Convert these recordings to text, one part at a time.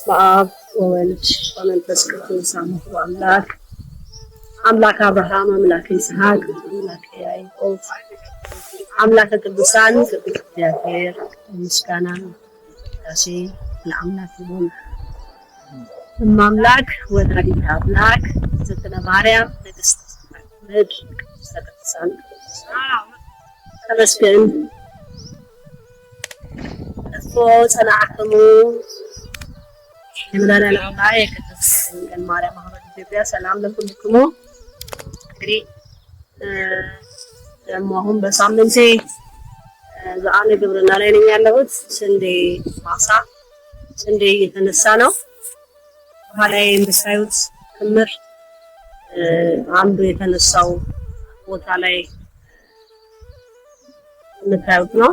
በአብ ወወልድ ወመንፈስ ቅዱስ አሐዱ አምላክ አብርሃም አምላክ ይስሐቅ አምላክ ያዕቆብ አምላክ ቅዱሳን ቅዱስ እግዚአብሔር ምስጋና ዳሴ ለአምላክ ይሁን። አምላክ ወላዲተ አምላክ ዘእንበለ ማርያም ንግሥተ ምድር ቅድስተ ቅዱሳን ተመስገን። እፎ ጸናዕክሙ የመድኃኔዓለም የቅድስት ድንግል ማርያም ማህበር ኢትዮጵያ ሰላም ለኩልክሙ። እንግዲህ ደግሞ አሁን በሳምንቴ ዘአነ ግብርና ላይ ነኝ ያለሁት። ስንዴ ማሳ ስንዴ እየተነሳ ነው። በኋላዬ እንደምታዩት ክምር አንዱ የተነሳው ቦታ ላይ የምታዩት ነው።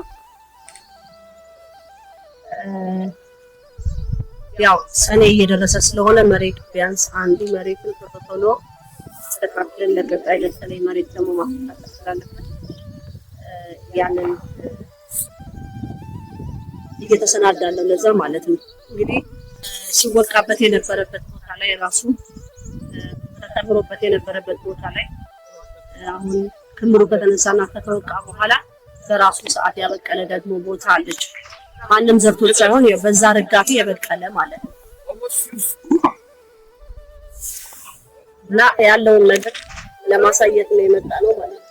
ያው ሰኔ እየደረሰ ስለሆነ መሬት ቢያንስ አንዱ መሬትን ተፈጥሮ ተቀጥለን ለቀጣይ ለተለይ መሬት ደግሞ ማስተካከል ስላለበት ያንን እየተሰናዳለ ለዛ ማለት ነው። እንግዲህ ሲወቃበት የነበረበት ቦታ ላይ ራሱ ተከምሮበት የነበረበት ቦታ ላይ አሁን ክምሩ ከተነሳና ከተወቃ በኋላ በራሱ ሰዓት ያበቀለ ደግሞ ቦታ አለች። ማንም ዘርቶት ሳይሆን በዛ ረጋፊ የበቀለ ማለት ነው። እና ያለውን ነገር ለማሳየት ነው የመጣ ነው ማለት ነው።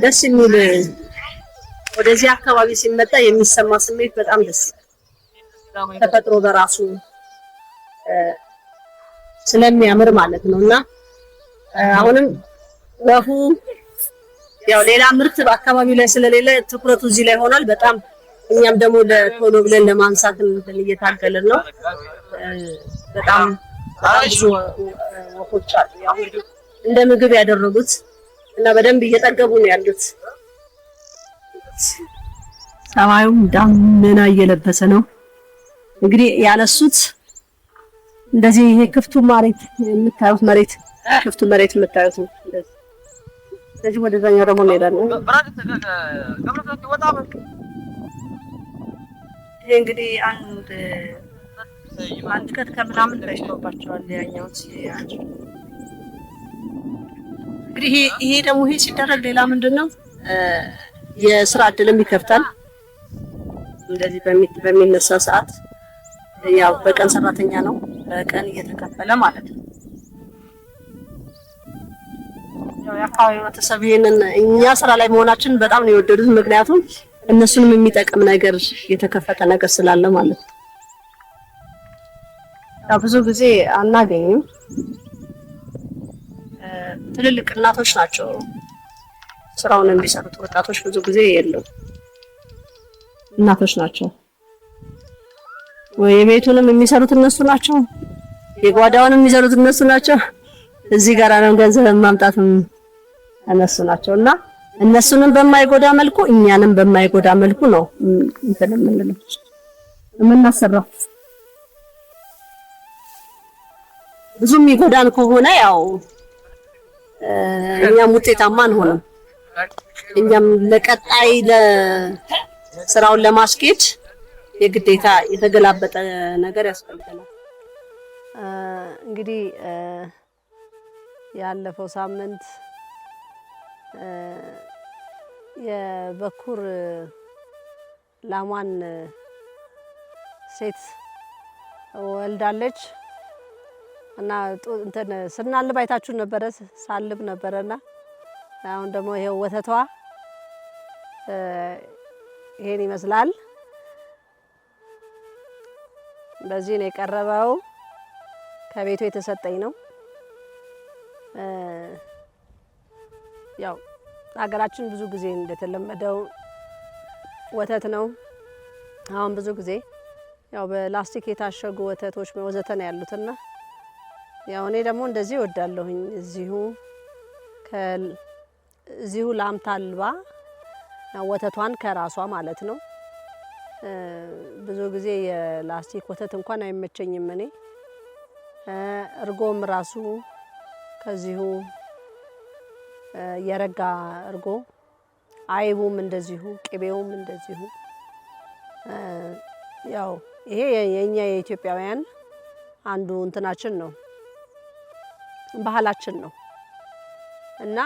ደስ የሚል ወደዚህ አካባቢ ሲመጣ የሚሰማ ስሜት በጣም ደስ ይላል። ተፈጥሮ በራሱ ስለሚያምር ማለት ነውና አሁንም ወፉ ያው ሌላ ምርት በአካባቢው ላይ ስለሌለ ትኩረቱ እዚህ ላይ ሆኗል። በጣም እኛም ደግሞ ለቶሎ ብለን ለማንሳት እንትን እየታገልን ነው። በጣም ብዙ ወፎች አሉ ያው እንደ ምግብ ያደረጉት እና በደንብ እየጠገቡ ነው ያሉት። ሰማዩም ደመና እየለበሰ ነው። እንግዲህ ያነሱት እንደዚህ ይሄ ክፍቱ መሬት የምታዩት ክፍቱ መሬት የምታዩት ነው። ስለዚህ ወደዛኛው ደግሞ እንሄዳለን። ይሄ እንግዲህ አንድ ከምናምን ተሽቶባቸዋል ያኛው እንግዲህ ይሄ ደግሞ ይሄ ሲደረግ ሌላ ምንድነው የስራ እድልም ይከፍታል። እንደዚህ በሚነሳ ሰዓት ያው በቀን ሰራተኛ ነው በቀን እየተከፈለ ማለት ነው። ያው የአካባቢው ቤተሰብ ይሄንን እኛ ስራ ላይ መሆናችን በጣም ነው የወደዱት። ምክንያቱም እነሱንም የሚጠቅም ነገር የተከፈተ ነገር ስላለ ማለት ነው። ያው ብዙ ጊዜ አናገኝም። ትልልቅ እናቶች ናቸው ስራውን የሚሰሩት። ወጣቶች ብዙ ጊዜ የሉም። እናቶች ናቸው ወይ የቤቱንም የሚሰሩት እነሱ ናቸው፣ የጓዳውንም የሚሰሩት እነሱ ናቸው። እዚህ ጋር ነው ገንዘብ ማምጣትም እነሱ ናቸውና እነሱንም በማይጎዳ መልኩ እኛንም በማይጎዳ መልኩ ነው እንትን የምናሰራው። ብዙም ይጎዳን ከሆነ ያው እኛም ውጤታማ አንሆንም። እኛም ለቀጣይ ለስራውን ለማስኬድ የግዴታ የተገላበጠ ነገር ያስፈልጋል። እንግዲህ ያለፈው ሳምንት የበኩር ላሟን ሴት ወልዳለች እና እንትን ስናልብ አይታችሁ ነበረ፣ ሳልብ ነበረና አሁን ደግሞ ይሄው ወተቷ ይሄን ይመስላል። በዚህ ነው የቀረበው። ከቤቱ የተሰጠኝ ነው። ያው ሀገራችን ብዙ ጊዜ እንደተለመደው ወተት ነው። አሁን ብዙ ጊዜ ያው በላስቲክ የታሸጉ ወተቶች ወዘተ ነው ያሉትና ያው እኔ ደግሞ እንደዚህ እወዳለሁኝ። እዚሁ ላም ታልባ ወተቷን ከራሷ ማለት ነው። ብዙ ጊዜ የላስቲክ ወተት እንኳን አይመቸኝም እኔ። እርጎም ራሱ ከዚሁ የረጋ እርጎ አይቡም እንደዚሁ ቅቤውም እንደዚሁ ያው ይሄ የኛ የኢትዮጵያውያን አንዱ እንትናችን ነው ባህላችን ነው እና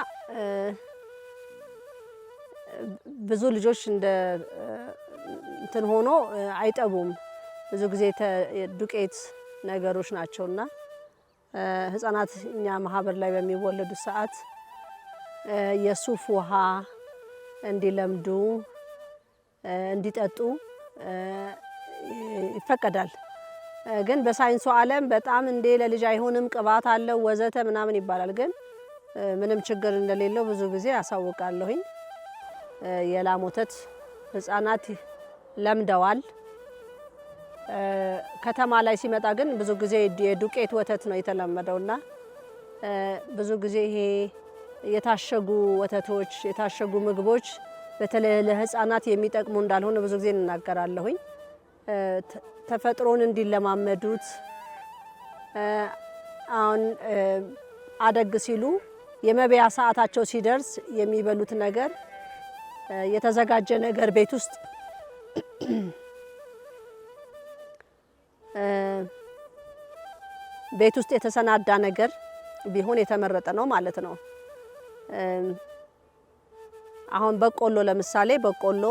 ብዙ ልጆች እንደ እንትን ሆኖ አይጠቡም ብዙ ጊዜ ዱቄት ነገሮች ናቸውና ህፃናት እኛ ማህበር ላይ በሚወለዱ ሰዓት የሱፍ ውሃ እንዲለምዱ እንዲጠጡ ይፈቀዳል። ግን በሳይንሱ ዓለም በጣም እንደ ለልጅ አይሆንም ቅባት አለው ወዘተ ምናምን ይባላል። ግን ምንም ችግር እንደሌለው ብዙ ጊዜ አሳውቃለሁኝ። የላም ወተት ህፃናት ለምደዋል። ከተማ ላይ ሲመጣ ግን ብዙ ጊዜ የዱቄት ወተት ነው የተለመደውና ብዙ ጊዜ ይሄ የታሸጉ ወተቶች የታሸጉ ምግቦች በተለይ ለህፃናት የሚጠቅሙ እንዳልሆነ ብዙ ጊዜ እናገራለሁኝ። ተፈጥሮን እንዲለማመዱት አሁን አደግ ሲሉ የመብያ ሰዓታቸው ሲደርስ የሚበሉት ነገር የተዘጋጀ ነገር ቤት ውስጥ የተሰናዳ ነገር ቢሆን የተመረጠ ነው ማለት ነው። አሁን በቆሎ ለምሳሌ በቆሎ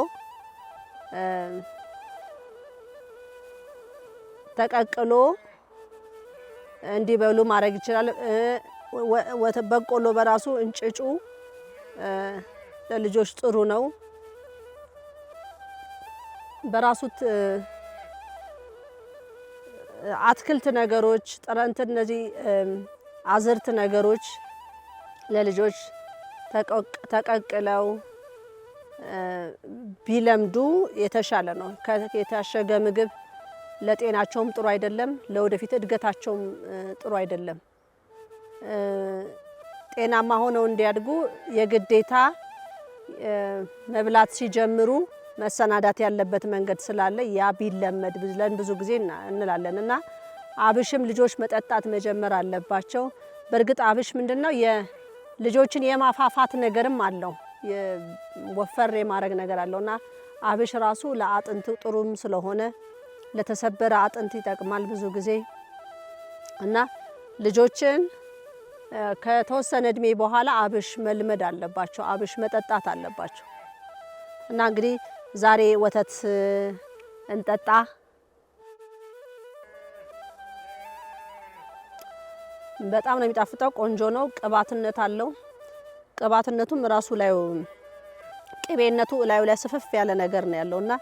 ተቀቅሎ እንዲበሉ ማድረግ ይችላል። በቆሎ በራሱ እንጭጩ ለልጆች ጥሩ ነው። በራሱ አትክልት ነገሮች ጥረንት እነዚህ አዝርት ነገሮች ለልጆች ተቀቅለው ቢለምዱ የተሻለ ነው። የታሸገ ምግብ ለጤናቸውም ጥሩ አይደለም፣ ለወደፊት እድገታቸውም ጥሩ አይደለም። ጤናማ ሆነው እንዲያድጉ የግዴታ መብላት ሲጀምሩ መሰናዳት ያለበት መንገድ ስላለ ያ ቢለመድ ብለን ብዙ ጊዜ እንላለን እና አብሽም ልጆች መጠጣት መጀመር አለባቸው። በእርግጥ አብሽ ምንድነው የልጆችን የማፋፋት ነገርም አለው፣ ወፈር የማድረግ ነገር አለውና አብሽ ራሱ ለአጥንት ጥሩም ስለሆነ ለተሰበረ አጥንት ይጠቅማል ብዙ ጊዜ እና ልጆችን ከተወሰነ እድሜ በኋላ አብሽ መልመድ አለባቸው፣ አብሽ መጠጣት አለባቸው። እና እንግዲህ ዛሬ ወተት እንጠጣ። በጣም ነው የሚጣፍጠው፣ ቆንጆ ነው፣ ቅባትነት አለው። ቅባትነቱም ራሱ ላይ ቅቤነቱ ላዩ ላይ ስፍፍ ያለ ነገር ነው ያለውና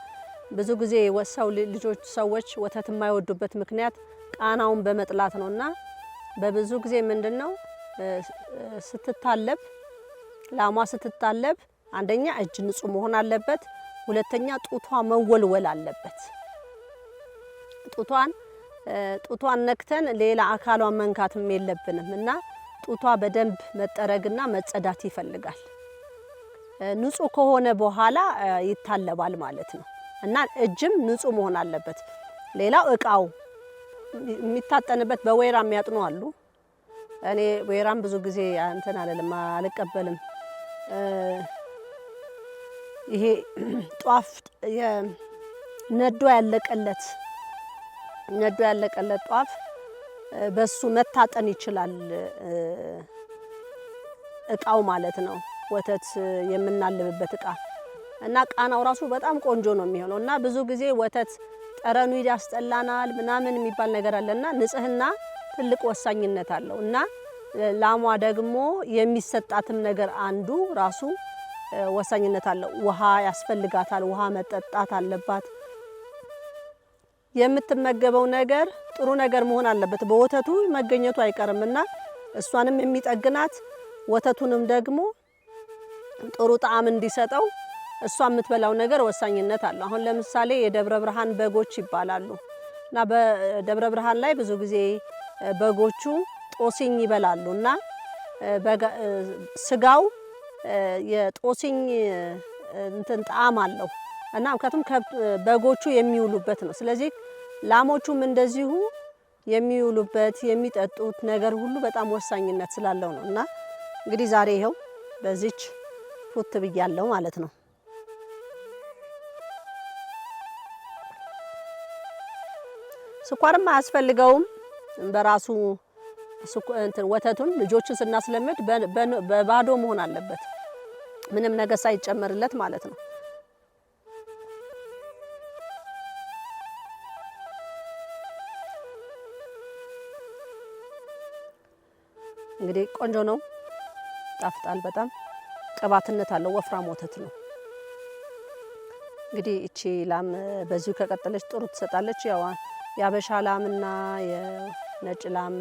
ብዙ ጊዜ ልጆች ሰዎች ወተት የማይወዱበት ምክንያት ቃናውን በመጥላት ነውና በብዙ ጊዜ ምንድነው ስትታለብ ላሟ ስትታለብ አንደኛ እጅ ንጹህ መሆን አለበት፣ ሁለተኛ ጡቷ መወልወል አለበት። ጡቷን ነክተን ሌላ አካሏን መንካትም የለብንም እና ጡቷ በደንብ መጠረግና መጸዳት ይፈልጋል። ንጹህ ከሆነ በኋላ ይታለባል ማለት ነው እና እጅም ንጹህ መሆን አለበት። ሌላው እቃው የሚታጠንበት በወይራ የሚያጥኑ አሉ። እኔ ወይራም ብዙ ጊዜ እንትን አልቀበልም። ይሄ ጧፍ ነዶ ያለቀለት ጧፍ በሱ መታጠን ይችላል እቃው ማለት ነው። ወተት የምናልብበት እቃ እና ቃናው ራሱ በጣም ቆንጆ ነው የሚሆነው እና ብዙ ጊዜ ወተት ጠረኑ ያስጠላናል ምናምን የሚባል ነገር አለና ንጽህና ትልቅ ወሳኝነት አለው እና ላሟ ደግሞ የሚሰጣትም ነገር አንዱ ራሱ ወሳኝነት አለው። ውሃ ያስፈልጋታል፣ ውሃ መጠጣት አለባት። የምትመገበው ነገር ጥሩ ነገር መሆን አለበት። በወተቱ መገኘቱ አይቀርምና እሷንም የሚጠግናት ወተቱንም ደግሞ ጥሩ ጣዕም እንዲሰጠው እሷ የምትበላው ነገር ወሳኝነት አለው። አሁን ለምሳሌ የደብረ ብርሃን በጎች ይባላሉ እና በደብረ ብርሃን ላይ ብዙ ጊዜ በጎቹ ጦስኝ ይበላሉ እና ስጋው የጦስኝ እንትን ጣዕም አለው እና ምክንያቱም በጎቹ የሚውሉበት ነው። ስለዚህ ላሞቹም እንደዚሁ የሚውሉበት የሚጠጡት ነገር ሁሉ በጣም ወሳኝነት ስላለው ነው እና እንግዲህ ዛሬ ይኸው በዚች ፉት ብያለሁ ማለት ነው። ስኳርም አያስፈልገውም በራሱ ወተቱን ልጆችን ስናስለምድ በባዶ መሆን አለበት ምንም ነገር ሳይጨመርለት ማለት ነው። እንግዲህ ቆንጆ ነው፣ ጣፍጣል። በጣም ቅባትነት አለው፣ ወፍራም ወተት ነው። እንግዲህ እቺ ላም በዚሁ ከቀጠለች ጥሩ ትሰጣለች። ያው የአበሻ ላምና የነጭ ላም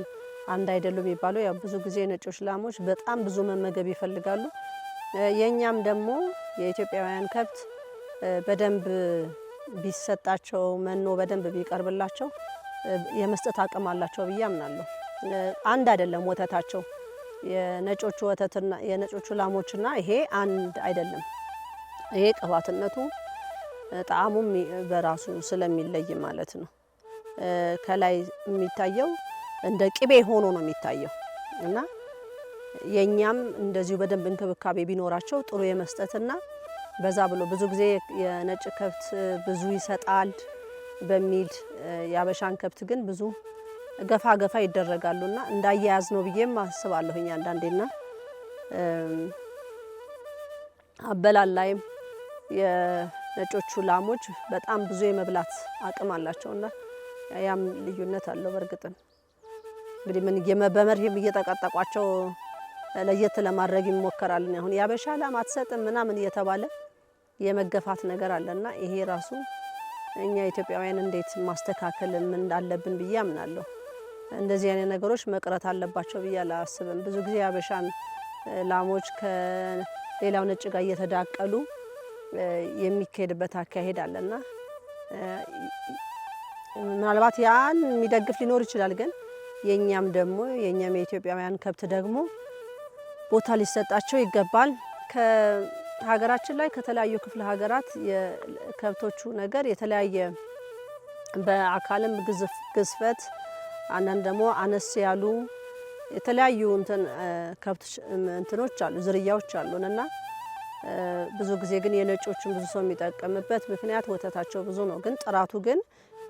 አንድ አይደሉም የሚባለው ያው ብዙ ጊዜ ነጮች ላሞች በጣም ብዙ መመገብ ይፈልጋሉ። የኛም ደግሞ የኢትዮጵያውያን ከብት በደንብ ቢሰጣቸው መኖ በደንብ ቢቀርብላቸው የመስጠት አቅም አላቸው ብዬ አምናለሁ። አንድ አይደለም ወተታቸው የነጮቹ ወተትና የነጮቹ ላሞችና ይሄ አንድ አይደለም። ይሄ ቅባትነቱ ጣዕሙም በራሱ ስለሚለይ ማለት ነው። ከላይ የሚታየው እንደ ቅቤ ሆኖ ነው የሚታየው እና የኛም እንደዚሁ በደንብ እንክብካቤ ቢኖራቸው ጥሩ የመስጠትና በዛ ብሎ ብዙ ጊዜ የነጭ ከብት ብዙ ይሰጣል በሚል ያበሻን ከብት ግን ብዙ ገፋ ገፋ ይደረጋሉና እንዳያያዝ ነው ብዬም አስባለሁኝ አንዳንዴና አበላል ላይም የነጮቹ ላሞች በጣም ብዙ የመብላት አቅም አላቸውና ያም ልዩነት አለው። በርግጥም እንግዲህ ምን በመርህም እየተቀጠቋቸው ለየት ለማድረግ ይሞከራል። አሁን ያበሻ ላም አትሰጥም ምናምን እየተባለ የመገፋት ነገር አለና ይሄ ራሱ እኛ ኢትዮጵያውያን እንዴት ማስተካከል ምን እንዳለብን ብዬ አምናለሁ። እንደዚህ አይነት ነገሮች መቅረት አለባቸው ብዬ አላስብም። ብዙ ጊዜ ያበሻን ላሞች ከሌላው ነጭ ጋር እየተዳቀሉ የሚካሄድበት አካሄድ አለና ምናልባት ያን የሚደግፍ ሊኖር ይችላል። ግን የኛም ደግሞ የኛም የኢትዮጵያውያን ከብት ደግሞ ቦታ ሊሰጣቸው ይገባል። ከሀገራችን ላይ ከተለያዩ ክፍለ ሀገራት የከብቶቹ ነገር የተለያየ በአካልም ግዝፈት አንዳንድ ደግሞ አነስ ያሉ የተለያዩ ከብቶች እንትኖች አሉ ዝርያዎች አሉንና ብዙ ጊዜ ግን የነጮቹን ብዙ ሰው የሚጠቀምበት ምክንያት ወተታቸው ብዙ ነው። ግን ጥራቱ ግን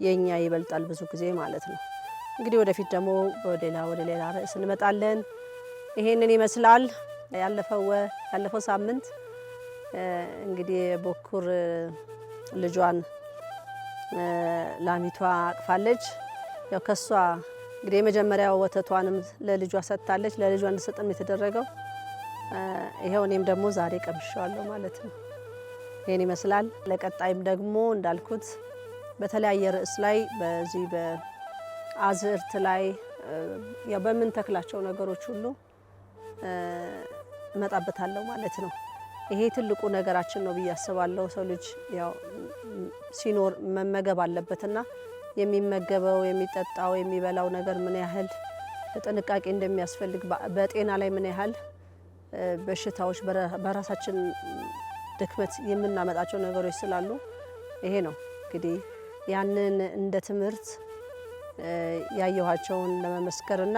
የኛ ይበልጣል ብዙ ጊዜ ማለት ነው። እንግዲህ ወደፊት ደግሞ ወደ ሌላ ርዕስ እንመጣለን። ይሄንን ይመስላል ያለፈው ሳምንት እንግዲህ በኩር ልጇን ላሚቷ አቅፋለች። ያው ከሷ እንግዲህ የመጀመሪያው ወተቷንም ለልጇ ሰጥታለች። ለልጇ እንድትሰጥም የተደረገው ይሄው እኔም ደግሞ ዛሬ ቀምሻለሁ ማለት ነው። ይሄን ይመስላል። ለቀጣይም ደግሞ እንዳልኩት በተለያየ ርዕስ ላይ በዚህ በአዝርት ላይ ያው በምን ተክላቸው ነገሮች ሁሉ እመጣበታለሁ ማለት ነው። ይሄ ትልቁ ነገራችን ነው ብዬ አስባለሁ። ሰው ልጅ ያው ሲኖር መመገብ አለበትና የሚመገበው የሚጠጣው የሚበላው ነገር ምን ያህል ጥንቃቄ እንደሚያስፈልግ በጤና ላይ ምን ያህል በሽታዎች በራሳችን ድክመት የምናመጣቸው ነገሮች ስላሉ ይሄ ነው እንግዲህ ያንን እንደ ትምህርት ያየኋቸውን ለመመስከርና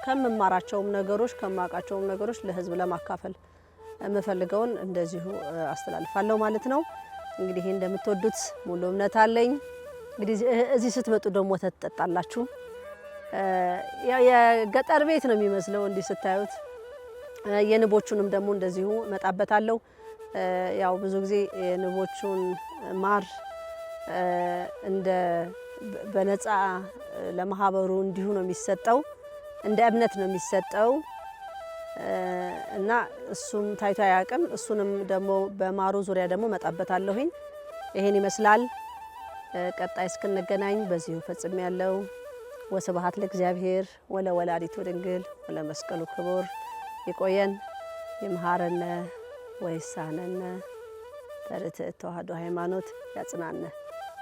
ከመማራቸውም ነገሮች ከማውቃቸውም ነገሮች ለሕዝብ ለማካፈል የምፈልገውን እንደዚሁ አስተላልፋለሁ ማለት ነው። እንግዲህ ይሄ እንደምትወዱት ሙሉ እምነት አለኝ። እንግዲህ እዚህ ስትመጡ ደግሞ ወተት ትጠጣላችሁ። የገጠር ቤት ነው የሚመስለው እንዲህ ስታዩት። የንቦቹንም ደግሞ እንደዚሁ እመጣበታለሁ። ያው ብዙ ጊዜ የንቦቹን ማር እንደ በነፃ ለማህበሩ እንዲሁ ነው የሚሰጠው፣ እንደ እምነት ነው የሚሰጠው እና እሱም ታይቶ አያውቅም። እሱንም ደግሞ በማሩ ዙሪያ ደግሞ እመጣበታለሁኝ። ይሄን ይመስላል። ቀጣይ እስክንገናኝ በዚሁ ፈጽሜያለሁ። ወስብሐት ለእግዚአብሔር ወለወላዲቱ ድንግል ወለመስቀሉ ክቡር። ይቆየን። ይምሃረነ ወይሳነነ በርትዕት ተዋሕዶ ሃይማኖት ያጽናነ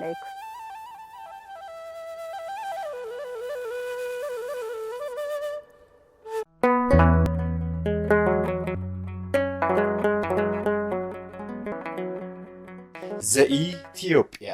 ለይኩን። ዘኢትዮጵያ